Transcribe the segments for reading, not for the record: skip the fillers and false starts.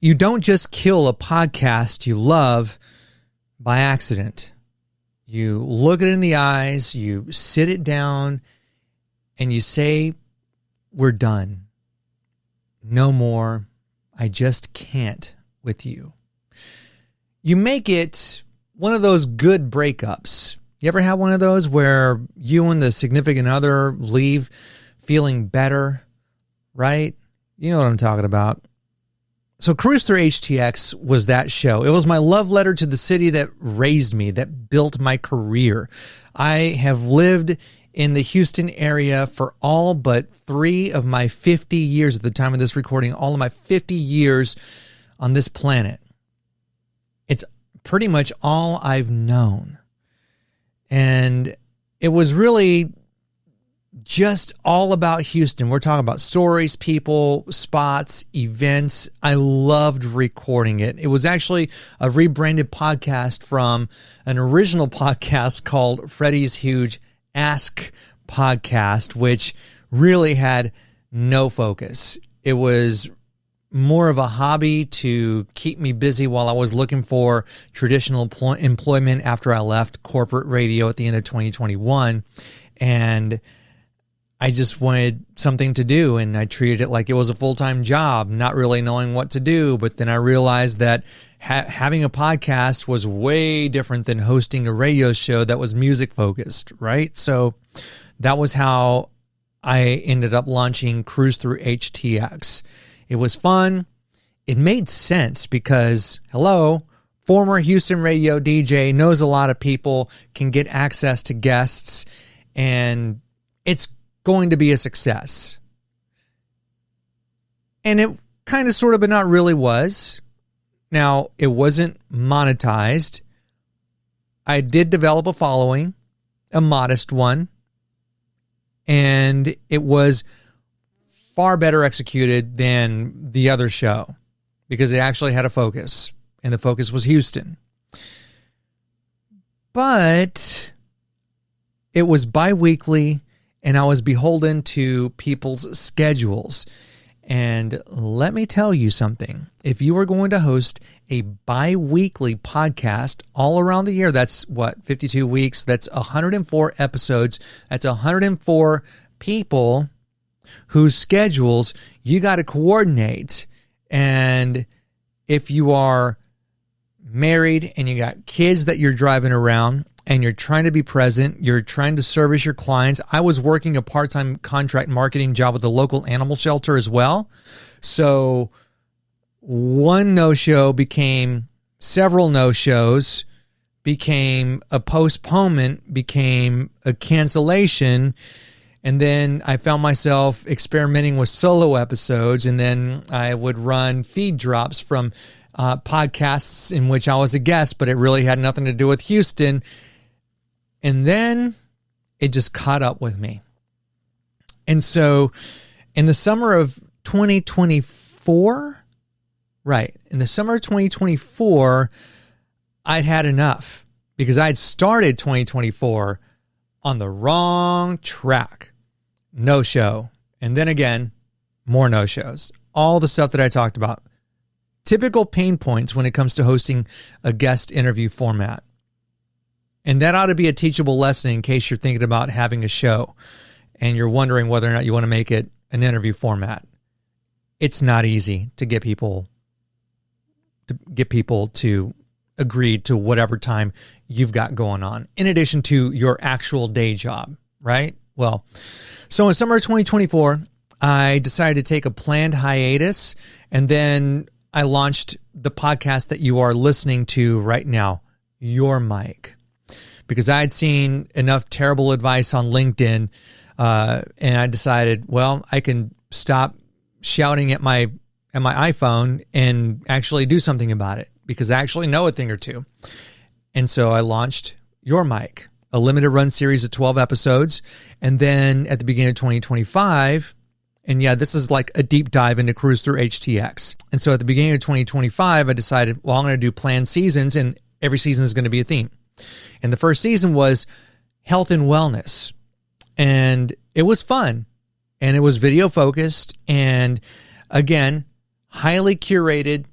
You don't just kill a podcast you love by accident. You look it in the eyes, you sit it down, and you say, we're done. No more. I just can't with you. You make it one of those good breakups. You ever have one of those where you and the significant other leave feeling better, right? You know what I'm talking about. So Cruz Through HTX was that show. It was my love letter to the city that raised me, that built my career. I have lived in the Houston area for all but 3 of my 50 years at the time of this recording, all of my 50 years on this planet. It's pretty much all I've known. And it was really just all about Houston. We're talking about stories, people, spots, events. I loved recording it. It was actually a rebranded podcast from an original podcast called Freddy's Huge Ask Podcast, which really had no focus. It was more of a hobby to keep me busy while I was looking for traditional employment after I left corporate radio at the end of 2021. And I just wanted something to do, and I treated it like it was a full-time job, not really knowing what to do. But then I realized that having a podcast was way different than hosting a radio show that was music-focused, right? So that was how I ended up launching Cruz Through HTX. It was fun. It made sense because, hello, former Houston radio DJ, knows a lot of people, can get access to guests, and it's going to be a success. And it kind of, sort of, but not really was. Now, it wasn't monetized. I did develop a following, a modest one, and it was far better executed than the other show because it actually had a focus, and the focus was Houston. But it was bi-weekly, and I was beholden to people's schedules. And let me tell you something. If you are going to host a bi-weekly podcast all around the year, that's 52 weeks, that's 104 episodes, that's 104 people whose schedules you got to coordinate. And if you are married and you got kids that you're driving around and you're trying to be present, you're trying to service your clients. I was working a part-time contract marketing job with a local animal shelter as well. So one no-show became several no-shows, became a postponement, became a cancellation. And then I found myself experimenting with solo episodes, and then I would run feed drops from podcasts in which I was a guest, but it really had nothing to do with Houston. And then it just caught up with me. And so in the summer of 2024, in the summer of 2024, I'd had enough because I'd started 2024 on the wrong track. No show. And then again, more no shows. All the stuff that I talked about. Typical pain points when it comes to hosting a guest interview format. And that ought to be a teachable lesson in case you're thinking about having a show and you're wondering whether or not you want to make it an interview format. It's not easy to get people to agree to whatever time you've got going on, in addition to your actual day job, right? Well, so in summer of 2024, I decided to take a planned hiatus, and then I launched the podcast that you are listening to right now, Your Mic, because I had seen enough terrible advice on LinkedIn, and I decided, well, I can stop shouting at my iPhone and actually do something about it, because I actually know a thing or two. And so I launched Your Mic, a limited run series of 12 episodes. And then at the beginning of 2025, and yeah, this is like a deep dive into Cruz Through HTX. And so at the beginning of 2025, I decided, well, I'm going to do planned seasons, and every season is going to be a theme. And the first season was health and wellness. And it was fun. And it was video focused. And again, highly curated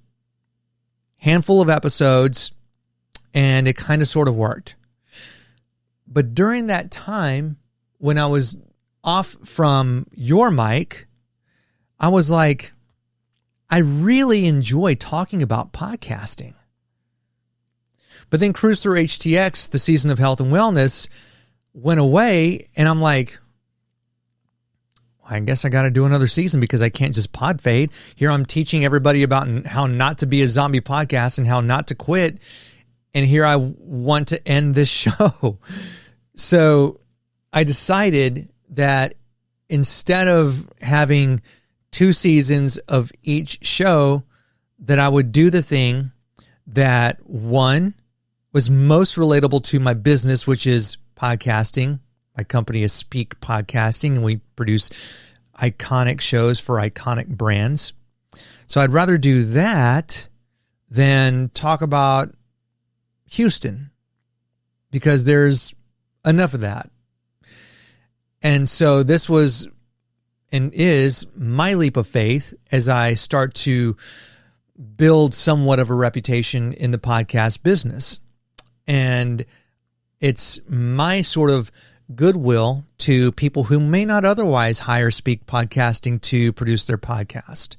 handful of episodes, and it kind of sort of worked. But during that time, when I was off from your mic, I was like, I really enjoy talking about podcasting. But then Cruz Through HTX, the season of health and wellness, went away, and I'm like, I guess I got to do another season because I can't just pod fade. Here I'm teaching everybody about how not to be a zombie podcast and how not to quit. And here I want to end this show. So I decided that instead of having 2 seasons of each show, that I would do the thing that, one, was most relatable to my business, which is podcasting. My company is Speke Podcasting, and we produce iconic shows for iconic brands. So I'd rather do that than talk about Houston, because there's enough of that. And so this was and is my leap of faith as I start to build somewhat of a reputation in the podcast business. And it's my sort of goodwill to people who may not otherwise hire Speke Podcasting to produce their podcast.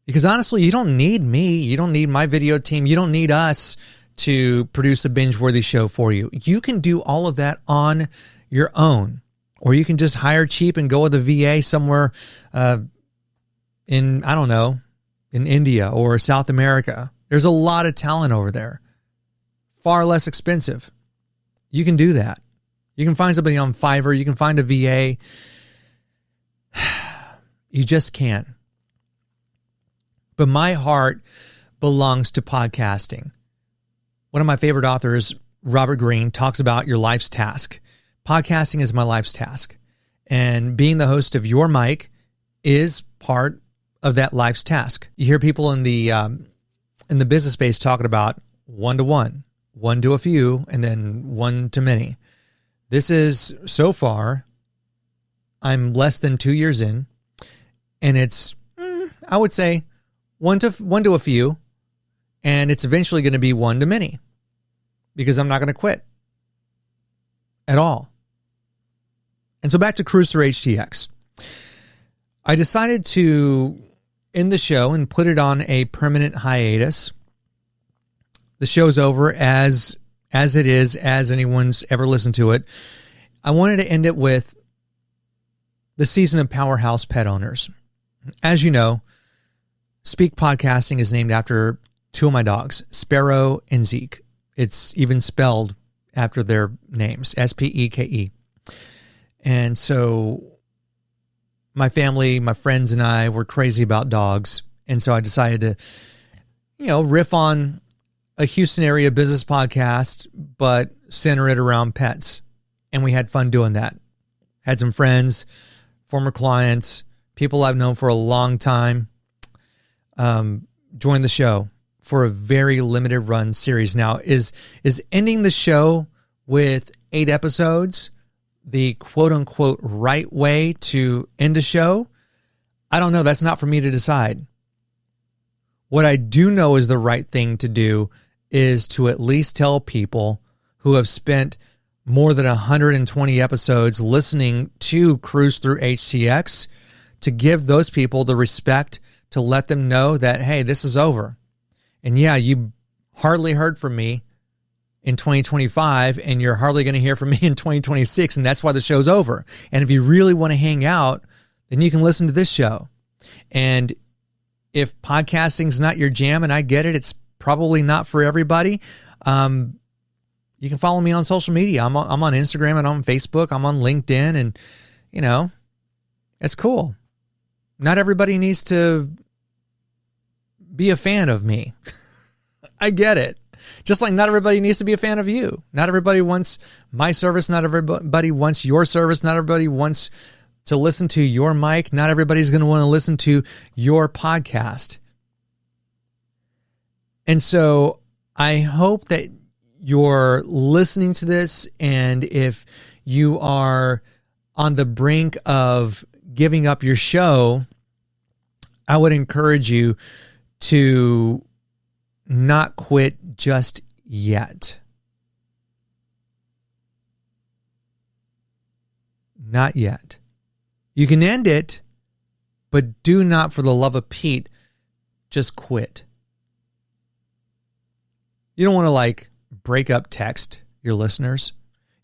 Because honestly, you don't need me. You don't need my video team. You don't need us to produce a binge-worthy show for you. You can do all of that on your own. Or you can just hire cheap and go with a VA somewhere in India or South America. There's a lot of talent over there. Far less expensive. You can do that. You can find somebody on Fiverr. You can find a VA. You just can't. But my heart belongs to podcasting. One of my favorite authors, Robert Greene, talks about your life's task. Podcasting is my life's task. And being the host of Your Mic is part of that life's task. You hear people in the business space talking about one-to-one, one to a few, and then one to many. This is, so far, I'm less than 2 years in, and it's, I would say, one to a few, and it's eventually going to be one to many, because I'm not going to quit at all. And so back to Cruz Through HTX. I decided to end the show and put it on a permanent hiatus. The show's over as it is, as anyone's ever listened to it. I wanted to end it with the season of Powerhouse Pet Owners. As you know, Speke Podcasting is named after 2 of my dogs, Sparrow and Zeke. It's even spelled after their names, Speke. And so my family, my friends, and I were crazy about dogs. And so I decided to, riff on a Houston area business podcast, but center it around pets. And we had fun doing that. Had some friends, former clients, people I've known for a long time, join the show for a very limited run series. Now, is ending the show with 8 episodes the quote-unquote right way to end a show? I don't know. That's not for me to decide. What I do know is the right thing to do is to at least tell people who have spent more than 120 episodes listening to Cruz Through HTX, to give those people the respect to let them know that, hey, this is over. And yeah, you hardly heard from me in 2025, and you're hardly going to hear from me in 2026, and that's why the show's over. And if you really want to hang out, then you can listen to this show. And if podcasting's not your jam, and I get it, it's probably not for everybody, you can follow me on social media. I'm on Instagram and on Facebook. I'm on LinkedIn, and, it's cool. Not everybody needs to be a fan of me. I get it. Just like not everybody needs to be a fan of you. Not everybody wants my service. Not everybody wants your service. Not everybody wants to listen to your mic. Not everybody's going to want to listen to your podcast. And so I hope that you're listening to this, and if you are on the brink of giving up your show, I would encourage you to not quit just yet. Not yet. You can end it, but do not, for the love of Pete, just quit. You don't want to break up text your listeners.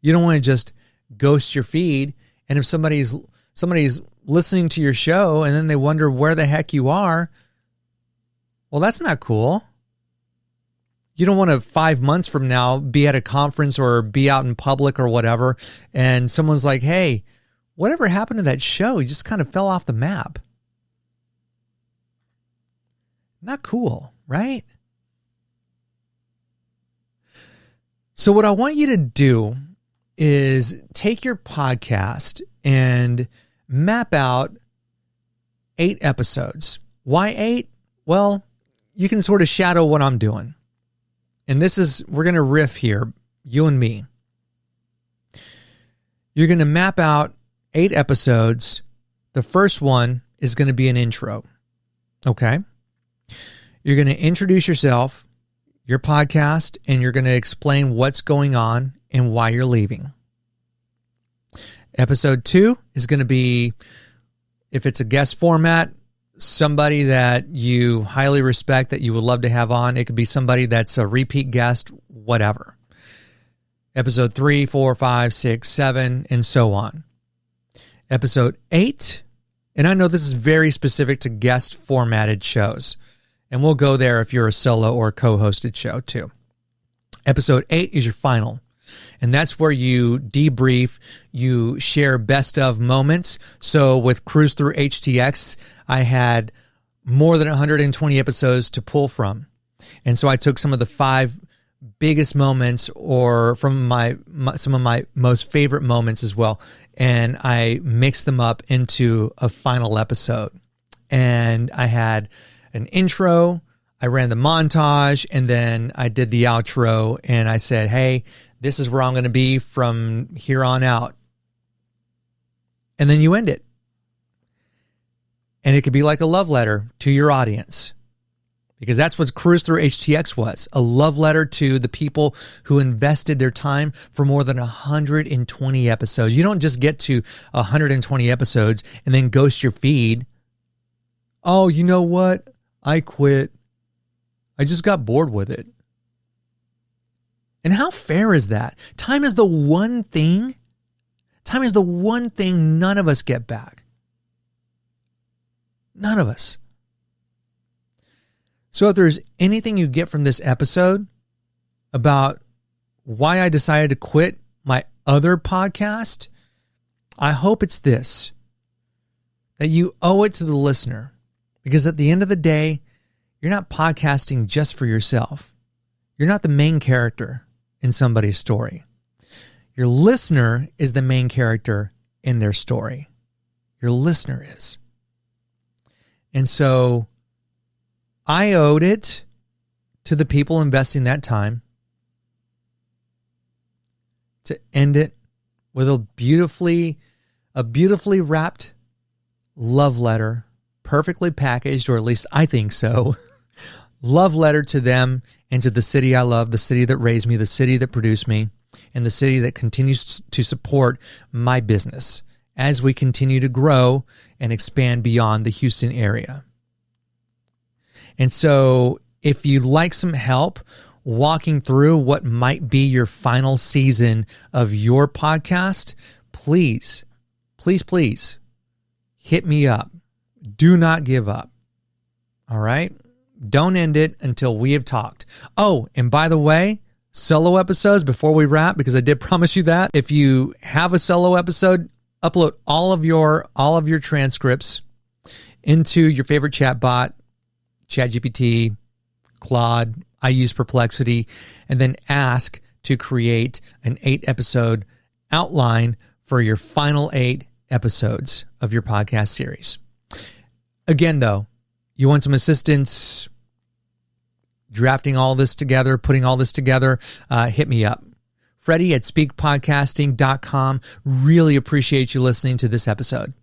You don't want to just ghost your feed. And if somebody's listening to your show and then they wonder where the heck you are, well, that's not cool. You don't want to 5 months from now be at a conference or be out in public or whatever, and someone's like, hey, whatever happened to that show? You just kind of fell off the map. Not cool, right? So what I want you to do is take your podcast and map out 8 episodes. Why 8? Well, you can sort of shadow what I'm doing. And we're going to riff here, you and me. You're going to map out 8 episodes. The first one is going to be an intro. Okay? You're going to introduce yourself, your podcast, and you're going to explain what's going on and why you're leaving. Episode 2 is going to be, if it's a guest format, somebody that you highly respect that you would love to have on. It could be somebody that's a repeat guest, whatever. Episode 3, 4, 5, 6, 7, and so on. Episode 8, and I know this is very specific to guest formatted shows, and we'll go there if you're a solo or co-hosted show too. Episode 8 is your final. And that's where you debrief, you share best of moments. So with Cruz Through HTX, I had more than 120 episodes to pull from. And so I took some of the 5 biggest moments or from some of my most favorite moments as well, and I mixed them up into a final episode. And I had an intro, I ran the montage, and then I did the outro, and I said, hey, this is where I'm going to be from here on out. And then you end it. And it could be like a love letter to your audience. Because that's what Cruz Through HTX was. A love letter to the people who invested their time for more than 120 episodes. You don't just get to 120 episodes and then ghost your feed. Oh, you know what? I quit. I just got bored with it. And how fair is that? Time is the one thing none of us get back. None of us. So if there's anything you get from this episode about why I decided to quit my other podcast, I hope it's this, that you owe it to the listener. Because at the end of the day, you're not podcasting just for yourself. You're not the main character in somebody's story. Your listener is the main character in their story. Your listener is. And so I owed it to the people investing that time to end it with a beautifully wrapped love letter, perfectly packaged, or at least I think so. Love letter to them and to the city I love, the city that raised me, the city that produced me, and the city that continues to support my business as we continue to grow and expand beyond the Houston area. And so if you'd like some help walking through what might be your final season of your podcast, please hit me up. Do not give up. All right? Don't end it until we have talked. Oh, and by the way, solo episodes before we wrap, because I did promise you that. If you have a solo episode, upload all of your transcripts into your favorite chat bot, ChatGPT, Claude. I use Perplexity, and then ask to create an 8-episode outline for your final 8 episodes of your podcast series. Again, though, you want some assistance drafting all this together, putting all this together, hit me up. Freddy at SpekePodcasting.com. Really appreciate you listening to this episode.